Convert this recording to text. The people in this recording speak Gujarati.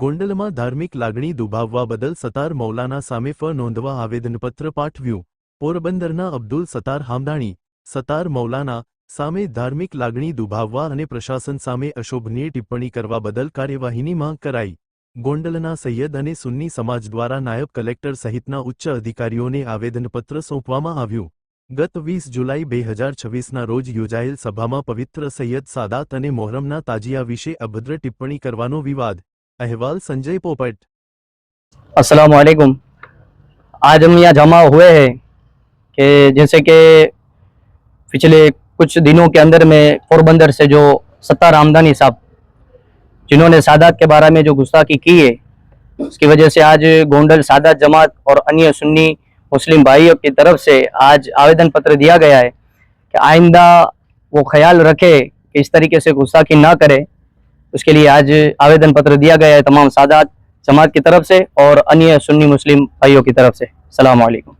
ગોંડલમાં ધાર્મિક લાગણી દુભાવવા બદલ સતાર મૌલાના સામે ફ નોંધવા આવેદનપત્ર પાઠવ્યું। પોરબંદરના અબ્દુલ સત્તાર હામદાણી સતાર મૌલાના સામે ધાર્મિક લાગણી દુભાવવા અને પ્રશાસન સામે અશોભનીય ટિપ્પણી કરવા બદલ કાર્યવાહીની માંગ કરાઈ। ગોંડલના સૈયદ અને સુન્ની સમાજ દ્વારા નાયબ કલેક્ટર સહિતના ઉચ્ચ અધિકારીઓને આવેદનપત્ર સોંપવામાં આવ્યું। ગત 20 જુલાઈ 2026ના રોજ યોજાયેલ સભામાં પવિત્ર સૈયદ સાદાત અને મોહરમના તાજિયા વિશે અભદ્ર ટિપ્પણી કરવાનો વિવાદ। अहवाल संजय पोपट। अस्सलाम वालेकुम। आज हम यहाँ जमा हुए हैं कि जैसे कि पिछले कुछ दिनों के अंदर में पोरबंदर से जो सत्तार हमदानी साहब जिन्होंने सादात के बारे में जो गुस्ताखी की है, उसकी वजह से आज गोंडल सादात जमात और अन्य सुन्नी मुस्लिम भाइयों की तरफ से आज आवेदन पत्र दिया गया है कि आइंदा वो ख्याल रखे कि इस तरीके से गुस्ताखी ना करे। उसके लिए आज आवेदन पत्र दिया गया है तमाम सादात जमात की तरफ से और अन्य सुन्नी मुस्लिम भाइयों की तरफ से। अस्सलाम वालेकुम।